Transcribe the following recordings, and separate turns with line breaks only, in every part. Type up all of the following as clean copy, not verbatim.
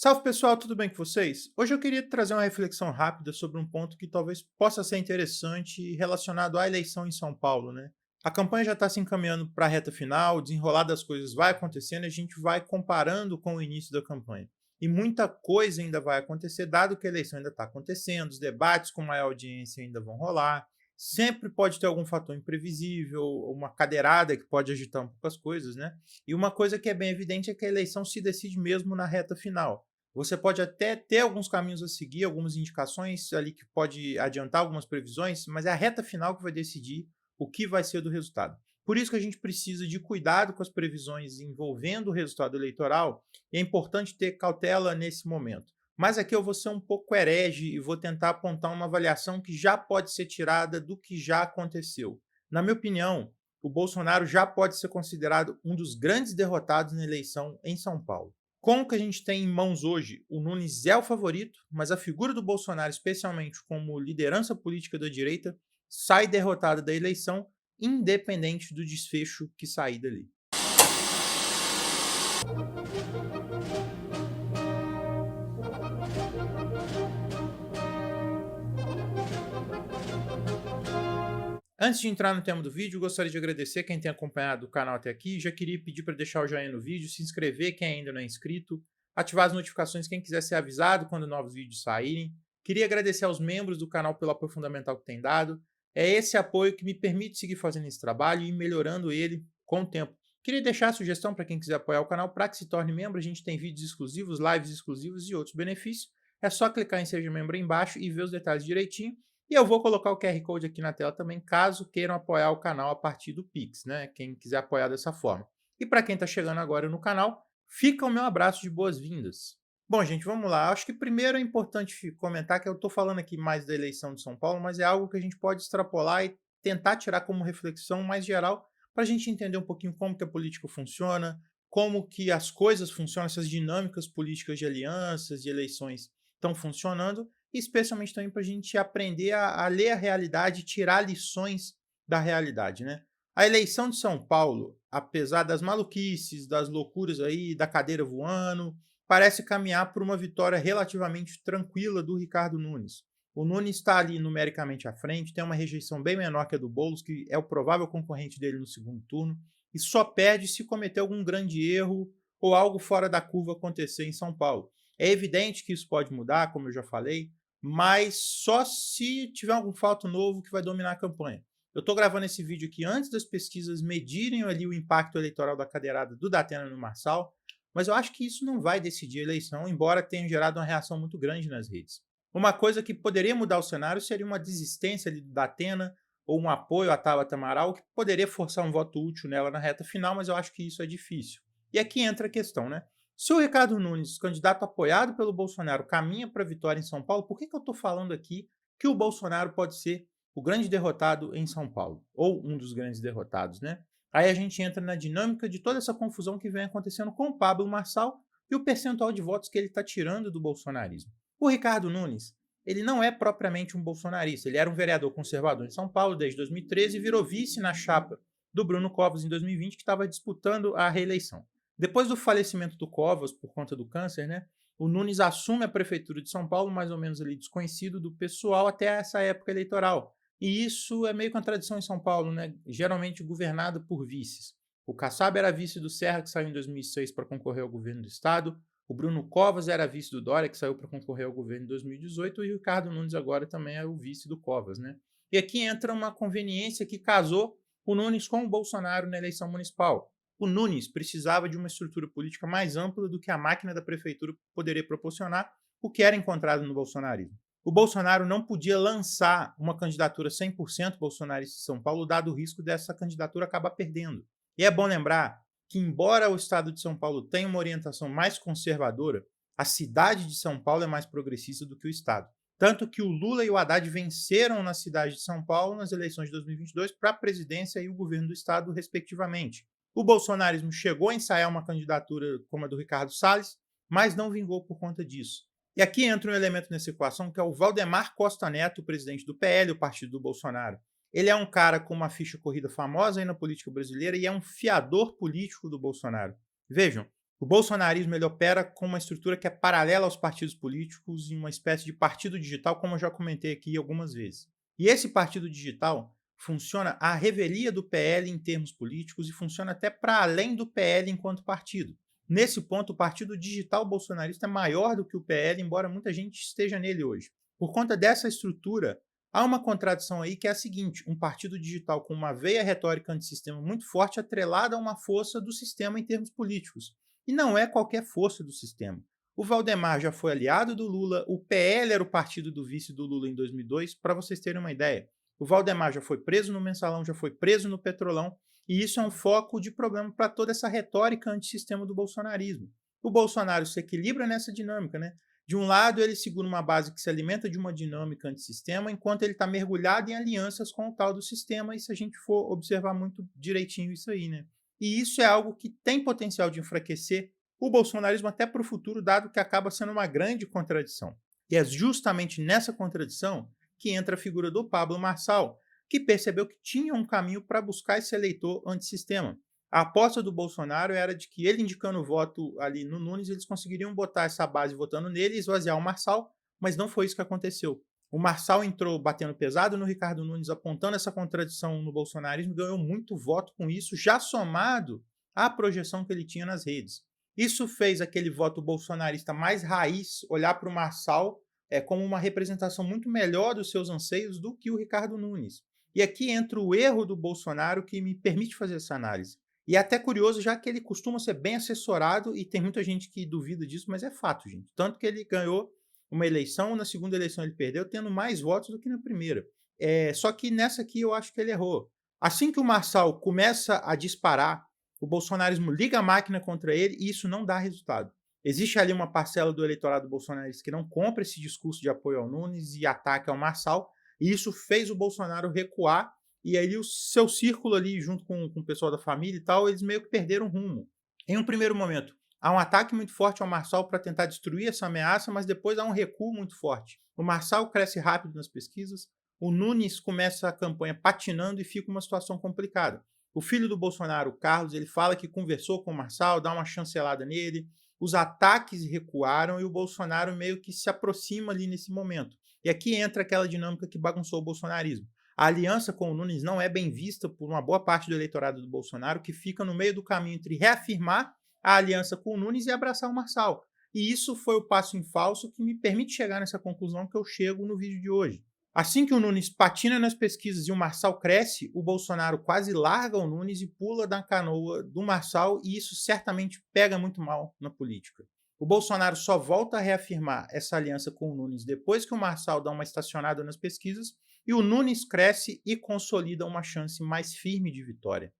Salve pessoal, tudo bem com vocês? Hoje eu queria trazer uma reflexão rápida sobre um ponto que talvez possa ser interessante relacionado à eleição em São Paulo, né? A campanha já está se encaminhando para a reta final, o desenrolar das coisas vai acontecendo e a gente vai comparando com o início da campanha. E muita coisa ainda vai acontecer, dado que a eleição ainda está acontecendo, os debates com maior audiência ainda vão rolar. Sempre pode ter algum fator imprevisível, uma cadeirada que pode agitar um pouco as coisas, né? E uma coisa que é bem evidente é que a eleição se decide mesmo na reta final. Você pode até ter alguns caminhos a seguir, algumas indicações ali que pode adiantar algumas previsões, mas é a reta final que vai decidir o que vai ser do resultado. Por isso que a gente precisa de cuidado com as previsões envolvendo o resultado eleitoral, e é importante ter cautela nesse momento. Mas aqui eu vou ser um pouco herege e vou tentar apontar uma avaliação que já pode ser tirada do que já aconteceu. Na minha opinião, o Bolsonaro já pode ser considerado um dos grandes derrotados na eleição em São Paulo. Com o que a gente tem em mãos hoje, o Nunes é o favorito, mas a figura do Bolsonaro, especialmente como liderança política da direita, sai derrotada da eleição, independente do desfecho que sair dali. Antes de entrar no tema do vídeo, gostaria de agradecer quem tem acompanhado o canal até aqui. Já queria pedir para deixar o joinha no vídeo, se inscrever quem ainda não é inscrito, ativar as notificações quem quiser ser avisado quando novos vídeos saírem. Queria agradecer aos membros do canal pelo apoio fundamental que têm dado. É esse apoio que me permite seguir fazendo esse trabalho e melhorando ele com o tempo. Queria deixar a sugestão para quem quiser apoiar o canal para que se torne membro. A gente tem vídeos exclusivos, lives exclusivas e outros benefícios. É só clicar em Seja Membro aí embaixo e ver os detalhes direitinho. E eu vou colocar o QR Code aqui na tela também, caso queiram apoiar o canal a partir do Pix, né? Quem quiser apoiar dessa forma. E para quem está chegando agora no canal, fica o meu abraço de boas-vindas. Bom, gente, vamos lá. Acho que primeiro é importante comentar que eu estou falando aqui mais da eleição de São Paulo, mas é algo que a gente pode extrapolar e tentar tirar como reflexão mais geral para a gente entender um pouquinho como que a política funciona, como que as coisas funcionam, essas dinâmicas políticas de alianças, de eleições estão funcionando, especialmente também para a gente aprender a ler a realidade e tirar lições da realidade, né? A eleição de São Paulo, apesar das maluquices, das loucuras aí, da cadeira voando, parece caminhar por uma vitória relativamente tranquila do Ricardo Nunes. O Nunes está ali numericamente à frente, tem uma rejeição bem menor que a do Boulos, que é o provável concorrente dele no segundo turno, e só perde se cometer algum grande erro ou algo fora da curva acontecer em São Paulo. É evidente que isso pode mudar, como eu já falei, mas só se tiver algum fato novo que vai dominar a campanha. Eu estou gravando esse vídeo aqui antes das pesquisas medirem ali o impacto eleitoral da cadeirada do Datena no Marçal, mas eu acho que isso não vai decidir a eleição, embora tenha gerado uma reação muito grande nas redes. Uma coisa que poderia mudar o cenário seria uma desistência ali do Datena ou um apoio à Tabata Amaral, que poderia forçar um voto útil nela na reta final, mas eu acho que isso é difícil. E aqui entra a questão, né? Se o Ricardo Nunes, candidato apoiado pelo Bolsonaro, caminha para a vitória em São Paulo, por que eu estou falando aqui que o Bolsonaro pode ser o grande derrotado em São Paulo? Ou um dos grandes derrotados, né? Aí a gente entra na dinâmica de toda essa confusão que vem acontecendo com o Pablo Marçal e o percentual de votos que ele está tirando do bolsonarismo. O Ricardo Nunes, ele não é propriamente um bolsonarista, ele era um vereador conservador em São Paulo desde 2013 e virou vice na chapa do Bruno Covas em 2020, que estava disputando a reeleição. Depois do falecimento do Covas por conta do câncer, né, o Nunes assume a prefeitura de São Paulo, mais ou menos ali desconhecido do pessoal até essa época eleitoral. E isso é meio que uma tradição em São Paulo, né, geralmente governada por vices. O Kassab era vice do Serra, que saiu em 2006 para concorrer ao governo do estado. O Bruno Covas era vice do Dória, que saiu para concorrer ao governo em 2018. E o Ricardo Nunes agora também é o vice do Covas, né? E aqui entra uma conveniência que casou o Nunes com o Bolsonaro na eleição municipal. O Nunes precisava de uma estrutura política mais ampla do que a máquina da prefeitura poderia proporcionar, o que era encontrado no bolsonarismo. O Bolsonaro não podia lançar uma candidatura 100% bolsonarista em São Paulo, dado o risco dessa candidatura acabar perdendo. E é bom lembrar que, embora o estado de São Paulo tenha uma orientação mais conservadora, a cidade de São Paulo é mais progressista do que o estado. Tanto que o Lula e o Haddad venceram na cidade de São Paulo nas eleições de 2022 para a presidência e o governo do estado, respectivamente. O bolsonarismo chegou a ensaiar uma candidatura como a do Ricardo Salles, mas não vingou por conta disso. E aqui entra um elemento nessa equação que é o Valdemar Costa Neto, presidente do PL, o partido do Bolsonaro. Ele é um cara com uma ficha corrida famosa aí na política brasileira e é um fiador político do Bolsonaro. Vejam, O bolsonarismo ele opera com uma estrutura que é paralela aos partidos políticos, em uma espécie de partido digital, como eu já comentei aqui algumas vezes. E esse partido digital funciona à revelia do PL em termos políticos e funciona até para além do PL enquanto partido. Nesse ponto, o partido digital bolsonarista é maior do que o PL, embora muita gente esteja nele hoje. Por conta dessa estrutura, há uma contradição aí que é a seguinte: um partido digital com uma veia retórica antissistema muito forte atrelada a uma força do sistema em termos políticos. E não é qualquer força do sistema. O Valdemar já foi aliado do Lula, o PL era o partido do vice do Lula em 2002, para vocês terem uma ideia. O Valdemar já foi preso no Mensalão, já foi preso no Petrolão, e isso é um foco de problema para toda essa retórica antissistema do bolsonarismo. O Bolsonaro se equilibra nessa dinâmica, né? De um lado, ele segura uma base que se alimenta de uma dinâmica antissistema, enquanto ele está mergulhado em alianças com o tal do sistema, e se a gente for observar muito direitinho isso aí, né? E isso é algo que tem potencial de enfraquecer o bolsonarismo até para o futuro, dado que acaba sendo uma grande contradição. E é justamente nessa contradição que entra a figura do Pablo Marçal, que percebeu que tinha um caminho para buscar esse eleitor antissistema. A aposta do Bolsonaro era de que ele indicando o voto ali no Nunes, eles conseguiriam botar essa base votando nele e esvaziar o Marçal, mas não foi isso que aconteceu. O Marçal entrou batendo pesado no Ricardo Nunes, apontando essa contradição no bolsonarismo, ganhou muito voto com isso, já somado à projeção que ele tinha nas redes. Isso fez aquele voto bolsonarista mais raiz olhar para o Marçal como uma representação muito melhor dos seus anseios do que o Ricardo Nunes. E aqui entra o erro do Bolsonaro que me permite fazer essa análise. E é até curioso, já que ele costuma ser bem assessorado, e tem muita gente que duvida disso, mas é fato, gente. Tanto que ele ganhou uma eleição, na segunda eleição ele perdeu, tendo mais votos do que na primeira. Só que nessa aqui eu acho que ele errou. Assim que o Marçal começa a disparar, o bolsonarismo liga a máquina contra ele e isso não dá resultado. Existe ali uma parcela do eleitorado bolsonarista que não compra esse discurso de apoio ao Nunes e ataque ao Marçal, e isso fez o Bolsonaro recuar, e aí o seu círculo ali, junto com o pessoal da família e tal, eles meio que perderam rumo. Em um primeiro momento, há um ataque muito forte ao Marçal para tentar destruir essa ameaça, mas depois há um recuo muito forte. O Marçal cresce rápido nas pesquisas, o Nunes começa a campanha patinando e fica uma situação complicada. O filho do Bolsonaro, o Carlos, ele fala que conversou com o Marçal, dá uma chancelada nele, os ataques recuaram e o Bolsonaro meio que se aproxima ali nesse momento. E aqui entra aquela dinâmica que bagunçou o bolsonarismo. A aliança com o Nunes não é bem vista por uma boa parte do eleitorado do Bolsonaro, que fica no meio do caminho entre reafirmar a aliança com o Nunes e abraçar o Marçal. E isso foi o passo em falso que me permite chegar nessa conclusão que eu chego no vídeo de hoje. Assim que o Nunes patina nas pesquisas e o Marçal cresce, o Bolsonaro quase larga o Nunes e pula da canoa do Marçal, e isso certamente pega muito mal na política. O Bolsonaro só volta a reafirmar essa aliança com o Nunes depois que o Marçal dá uma estacionada nas pesquisas e o Nunes cresce e consolida uma chance mais firme de vitória.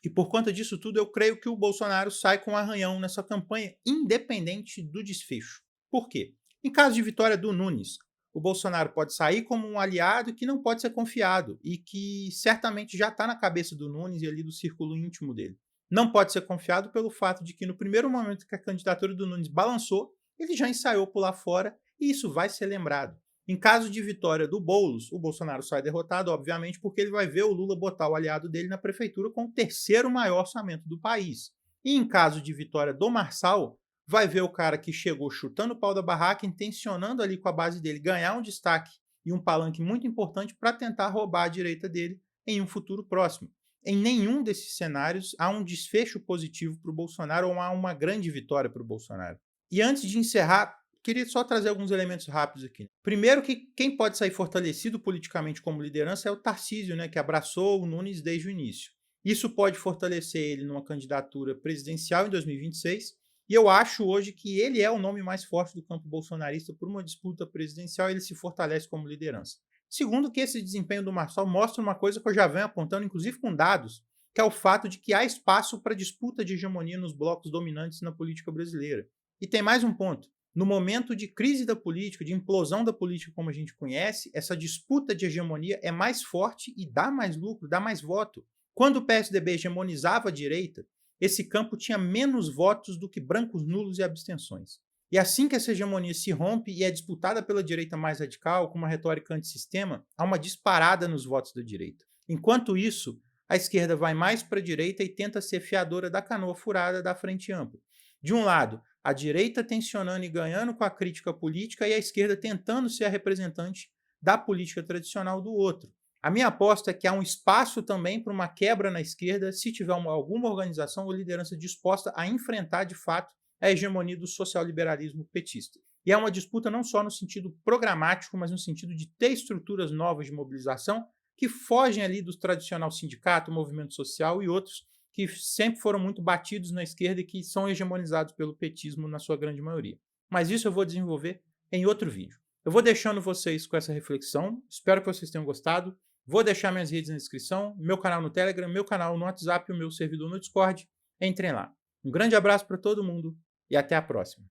E por conta disso tudo, eu creio que o Bolsonaro sai com um arranhão nessa campanha, independente do desfecho. Por quê? Em caso de vitória do Nunes, o Bolsonaro pode sair como um aliado que não pode ser confiado e que certamente já está na cabeça do Nunes e ali do círculo íntimo dele. Não pode ser confiado pelo fato de que no primeiro momento que a candidatura do Nunes balançou, ele já ensaiou pular fora e isso vai ser lembrado. Em caso de vitória do Boulos, o Bolsonaro sai derrotado, obviamente, porque ele vai ver o Lula botar o aliado dele na prefeitura com o terceiro maior orçamento do país. E em caso de vitória do Marçal, vai ver o cara que chegou chutando o pau da barraca, intencionando ali com a base dele ganhar um destaque e um palanque muito importante para tentar roubar a direita dele em um futuro próximo. Em nenhum desses cenários há um desfecho positivo para o Bolsonaro ou há uma grande vitória para o Bolsonaro. E antes de encerrar, queria só trazer alguns elementos rápidos aqui. Primeiro que quem pode sair fortalecido politicamente como liderança é o Tarcísio, né, que abraçou o Nunes desde o início. Isso pode fortalecer ele numa candidatura presidencial em 2026, e eu acho hoje que ele é o nome mais forte do campo bolsonarista por uma disputa presidencial, ele se fortalece como liderança. Segundo, que esse desempenho do Marçal mostra uma coisa que eu já venho apontando, inclusive com dados, que é o fato de que há espaço para disputa de hegemonia nos blocos dominantes na política brasileira. E tem mais um ponto. No momento de crise da política, de implosão da política como a gente conhece, essa disputa de hegemonia é mais forte e dá mais lucro, dá mais voto. Quando o PSDB hegemonizava a direita, esse campo tinha menos votos do que brancos nulos e abstenções. E assim que essa hegemonia se rompe e é disputada pela direita mais radical, com uma retórica antissistema, há uma disparada nos votos da direita. Enquanto isso, a esquerda vai mais para a direita e tenta ser fiadora da canoa furada da frente ampla. De um lado, a direita tensionando e ganhando com a crítica política e a esquerda tentando ser a representante da política tradicional do outro. A minha aposta é que há um espaço também para uma quebra na esquerda se tiver alguma organização ou liderança disposta a enfrentar de fato a hegemonia do social-liberalismo petista. E é uma disputa não só no sentido programático, mas no sentido de ter estruturas novas de mobilização que fogem ali do tradicional sindicato, movimento social e outros que sempre foram muito batidos na esquerda e que são hegemonizados pelo petismo na sua grande maioria. Mas isso eu vou desenvolver em outro vídeo. Eu vou deixando vocês com essa reflexão, espero que vocês tenham gostado. Vou deixar minhas redes na descrição, meu canal no Telegram, meu canal no WhatsApp e o meu servidor no Discord. Entrem lá. Um grande abraço para todo mundo e até a próxima.